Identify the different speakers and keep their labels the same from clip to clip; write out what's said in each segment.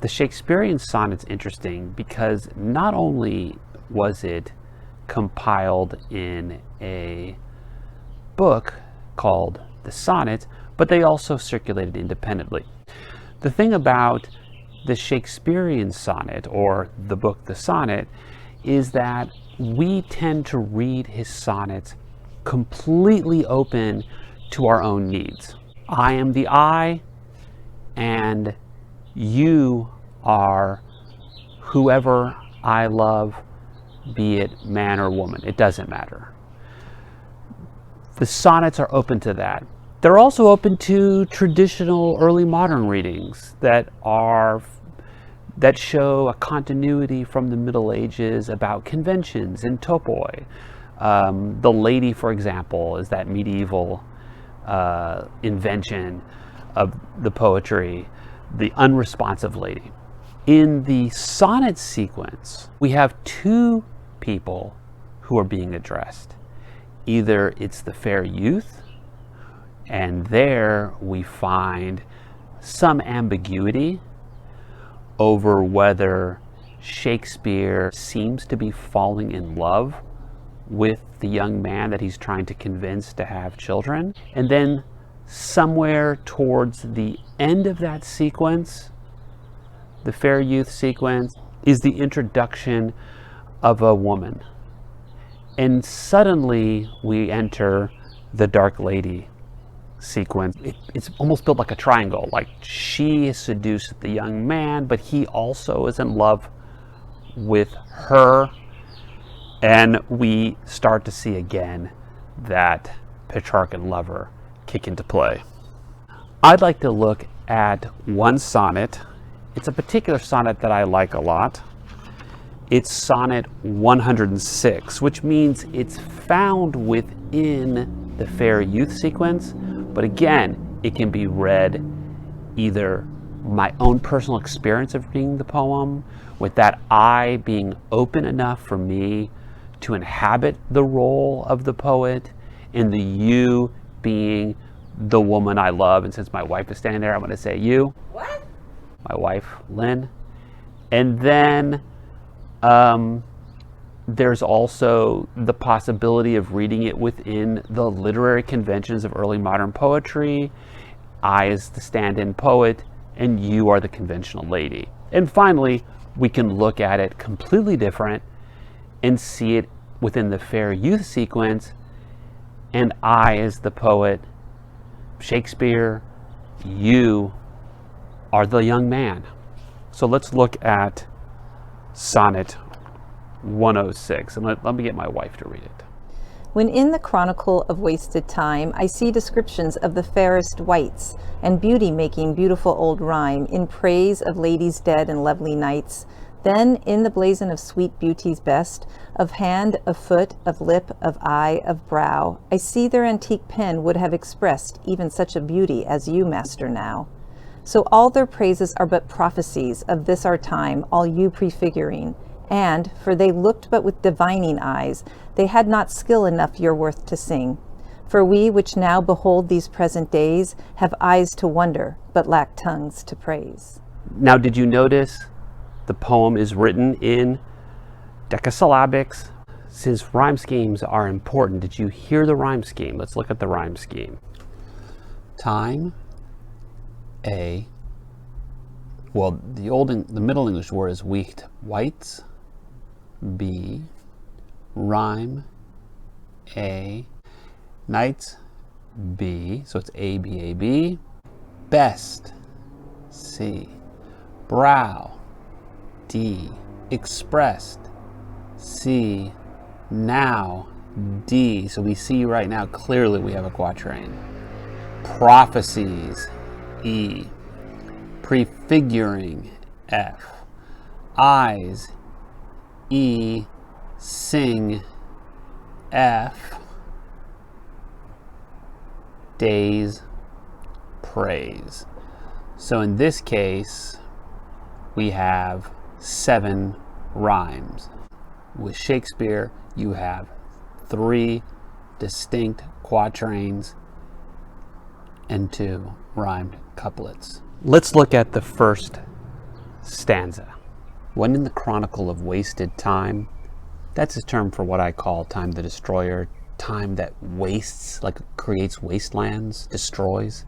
Speaker 1: The Shakespearean sonnet's interesting because not only was it compiled in a book called the Sonnet, but they also circulated independently. The thing about the Shakespearean sonnet, or the book The Sonnet, is that we tend to read his sonnets completely open to our own needs. I am the I, and you are whoever I love, be it man or woman. It doesn't matter. The sonnets are open to that. They're also open to traditional early modern readings that show a continuity from the Middle Ages about conventions and topoi. The lady, for example, is that medieval invention of the poetry, the unresponsive lady. In the sonnet sequence, we have two people who are being addressed. Either it's the fair youth, and there we find some ambiguity over whether Shakespeare seems to be falling in love with the young man that he's trying to convince to have children. And then somewhere towards the end of that sequence, the fair youth sequence, is the introduction of a woman. And suddenly we enter the dark lady sequence. It's almost built like a triangle. Like, she has seduced the young man, but he also is in love with her. And we start to see again that Petrarch and lover kick into play. I'd like to look at one sonnet. It's a particular sonnet that I like a lot. It's Sonnet 106, which means it's found within the fair youth sequence. But again, it can be read either my own personal experience of reading the poem, with that I being open enough for me to inhabit the role of the poet, and the you being the woman I love. And since my wife is standing there, I'm going to say you.
Speaker 2: What?
Speaker 1: My wife, Lynn. And then there's also the possibility of reading it within the literary conventions of early modern poetry. I is the stand-in poet, and you are the conventional lady. And finally, we can look at it completely different and see it within the fair youth sequence, and I is the poet, Shakespeare, you are the young man. So let's look at Sonnet 106, and let me get my wife to read it.
Speaker 2: When in the chronicle of wasted time I see descriptions of the fairest wights, and beauty making beautiful old rhyme in praise of ladies dead and lovely knights, then in the blazon of sweet beauty's best, of hand, of foot, of lip, of eye, of brow, I see their antique pen would have expressed even such a beauty as you master now. So all their praises are but prophecies of this our time, all you prefiguring. And, for they looked but with divining eyes, they had not skill enough your worth to sing. For we which now behold these present days have eyes to wonder, but lack tongues to praise.
Speaker 1: Now, did you notice the poem is written in decasyllabics? Since rhyme schemes are important, did you hear the rhyme scheme? Let's look at the rhyme scheme. Time, the Middle English word is wicht, whites, B, rhyme, A, nights, B, so it's A, B, A, B, best, C, brow, D, expressed, C, now, D, so we see right now clearly we have a quatrain. Prophecies, E, prefiguring, F, eyes, E, sing, F, days, praise. So in this case, we have 7 rhymes. With Shakespeare, you have 3 distinct quatrains and 2 rhymed couplets. Let's look at the first stanza. When in the chronicle of wasted time, that's a term for what I call time the destroyer, time that wastes, like creates wastelands, destroys.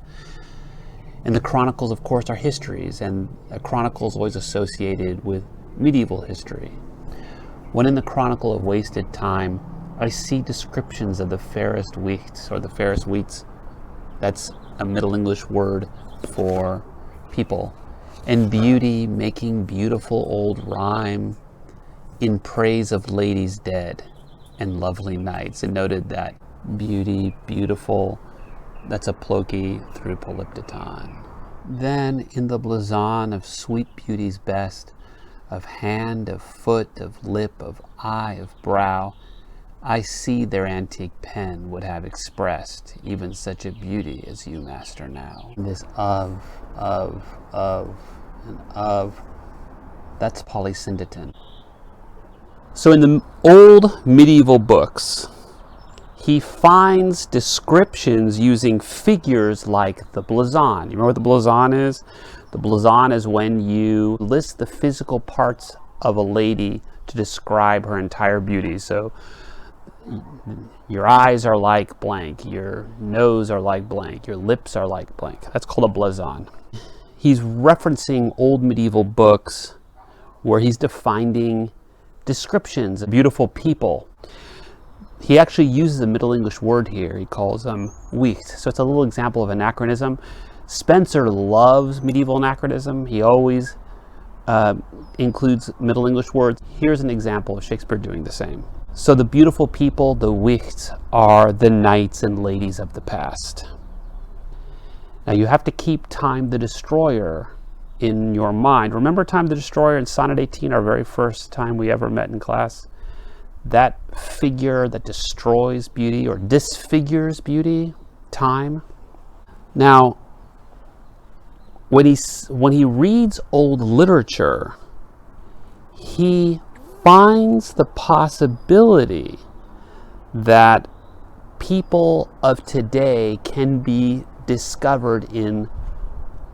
Speaker 1: And the chronicles, of course, are histories, and a chronicle is always associated with medieval history. When in the chronicle of wasted time, I see descriptions of the fairest wichts, or the fairest wights. That's a Middle English word for people. And beauty making beautiful old rhyme in praise of ladies dead and lovely knights. And noted that beauty, beautiful, that's a ploky through polyptoton. Then in the blazon of sweet beauty's best, of hand, of foot, of lip, of eye, of brow, I see their antique pen would have expressed even such a beauty as you master now. This of, and of, that's polysyndeton. So in the old medieval books, he finds descriptions using figures like the blazon. You remember what the blazon is? The blazon is when you list the physical parts of a lady to describe her entire beauty. So your eyes are like blank, your nose are like blank, your lips are like blank. That's called a blazon. He's referencing old medieval books where he's defining descriptions of beautiful people. He actually uses a Middle English word here. He calls them wicht. So it's a little example of anachronism. Spencer loves medieval anachronism. He always includes Middle English words. Here's an example of Shakespeare doing the same. So the beautiful people, the wichts, are the knights and ladies of the past. Now you have to keep Time the Destroyer in your mind. Remember Time the Destroyer in Sonnet 18, our very first time we ever met in class? That figure that destroys beauty or disfigures beauty, time. Now, when he reads old literature, he finds the possibility that people of today can be discovered in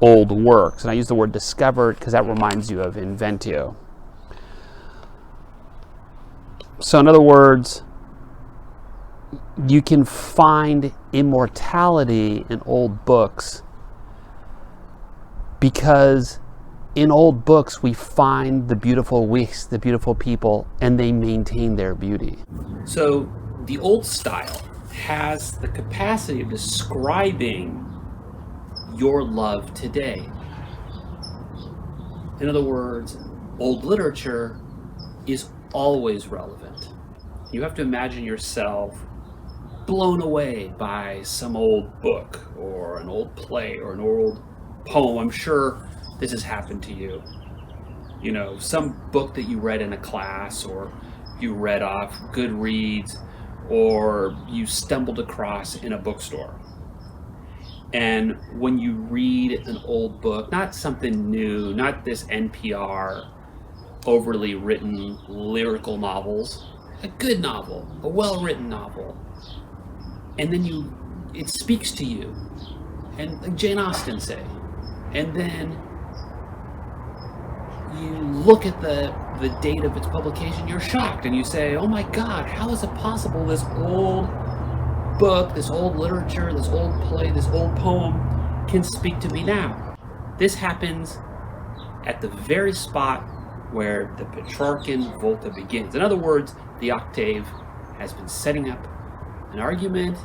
Speaker 1: old works. And I use the word discovered because that reminds you of inventio. So in other words, you can find immortality in old books because in old books we find the beautiful wichts, the beautiful people, and they maintain their beauty. So the old style has the capacity of describing your love today. In other words, old literature is always relevant. You have to imagine yourself blown away by some old book or an old play or an old poem. I'm sure this has happened to you. You know, some book that you read in a class, or you read off Goodreads, or you stumbled across in a bookstore. And when you read an old book, not something new, not this NPR overly written lyrical novels, a good novel, a well-written novel, and then it speaks to you, and like Jane Austen say, and then you look at the date of its publication, you're shocked, and you say, oh my God, how is it possible this old book, this old literature, this old play, this old poem can speak to me now? This happens at the very spot where the Petrarchan volta begins. In other words, the octave has been setting up an argument,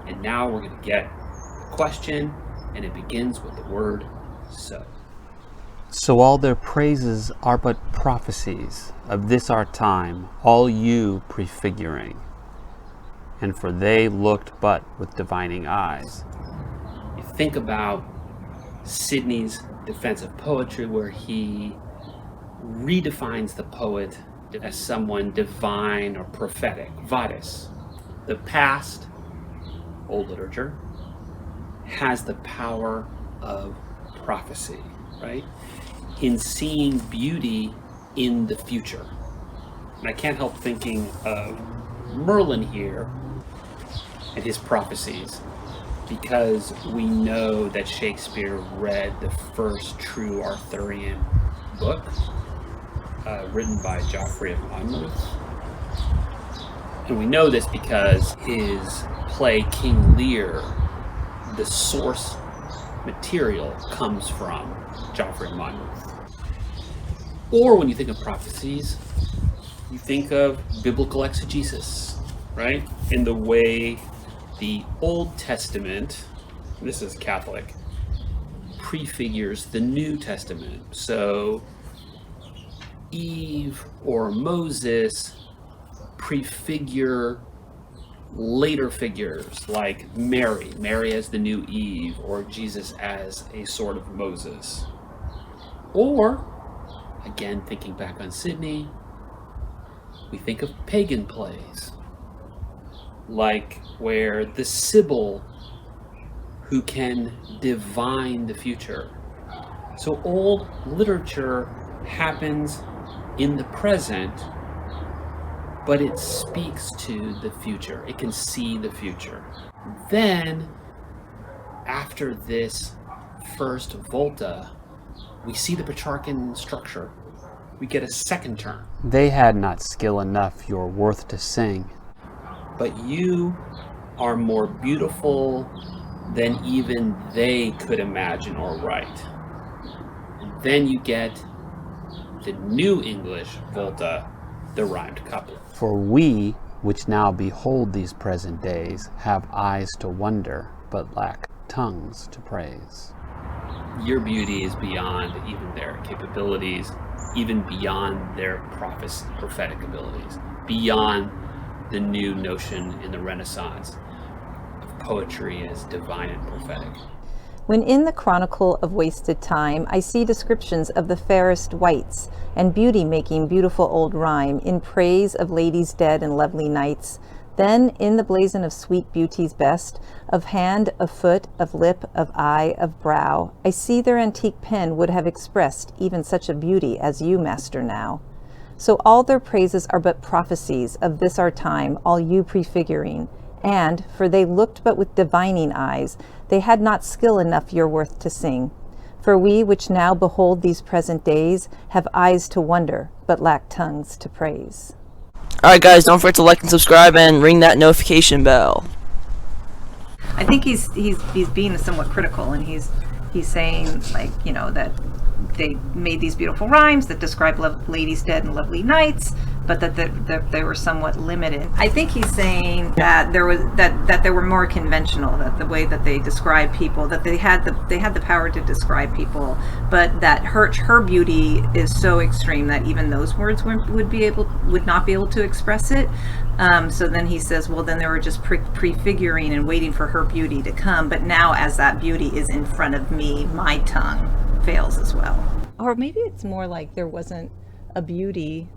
Speaker 1: and now we're going to get a question, and it begins with the word so. So all their praises are but prophecies of this our time, all you prefiguring. And for they looked but with divining eyes. You think about Sidney's defense of poetry, where he redefines the poet as someone divine or prophetic, vadis. The past, old literature, has the power of prophecy, right? In seeing beauty in the future. And I can't help thinking of Merlin here and his prophecies, because we know that Shakespeare read the first true Arthurian book written by Geoffrey of Monmouth. And we know this because his play King Lear, the source material comes from Geoffrey of Monmouth. Or when you think of prophecies, you think of biblical exegesis, right? In the way the Old Testament, this is Catholic, prefigures the New Testament. So Eve or Moses prefigure later figures like Mary as the new Eve, or Jesus as a sort of Moses. Or, again, thinking back on Sydney, we think of pagan plays, like where the Sibyl who can divine the future. So old literature happens in the present, but it speaks to the future. It can see the future. Then, after this first volta, we see the Petrarchan structure. We get a second turn.
Speaker 3: They had not skill enough your worth to sing.
Speaker 1: But you are more beautiful than even they could imagine or write. And then you get the New English volta, the rhymed couplet.
Speaker 3: For we, which now behold these present days, have eyes to wonder, but lack tongues to praise.
Speaker 1: Your beauty is beyond even their capabilities, even beyond their prophetic abilities, beyond the new notion in the Renaissance of poetry as divine and prophetic.
Speaker 2: When in the chronicle of wasted time, I see descriptions of the fairest wights, and beauty making beautiful old rhyme, in praise of ladies dead and lovely knights. Then in the blazon of sweet beauty's best, of hand, of foot, of lip, of eye, of brow, I see their antique pen would have expressed even such a beauty as you master now. So all their praises are but prophecies of this our time, all you prefiguring. And, for they looked but with divining eyes, they had not skill enough your worth to sing. For we, which now behold these present days, have eyes to wonder, but lack tongues to praise.
Speaker 4: Alright guys, don't forget to like and subscribe and ring that notification bell.
Speaker 2: I think he's being somewhat critical, and he's saying, like, you know, that they made these beautiful rhymes that describe ladies dead and lovely knights, but that they were somewhat limited. I think he's saying that there was that they were more conventional, that the way that they describe people, that they had the power to describe people, but that her beauty is so extreme that even those words would not be able to express it. So then he says, well, then they were just prefiguring and waiting for her beauty to come. But now, as that beauty is in front of me, my tongue fails as well. Or maybe it's more like there wasn't a beauty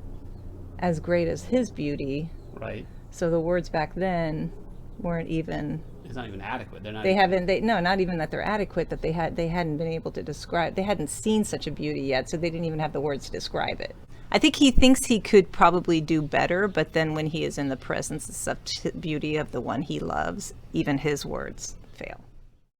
Speaker 2: as great as his beauty.
Speaker 1: Right.
Speaker 2: So the words back then weren't even.
Speaker 1: It's not even adequate. They're not.
Speaker 2: Not even that they're adequate. That they hadn't been able to describe. They hadn't seen such a beauty yet, so they didn't even have the words to describe it. I think he thinks he could probably do better, but then when he is in the presence of such beauty of the one he loves, even his words fail.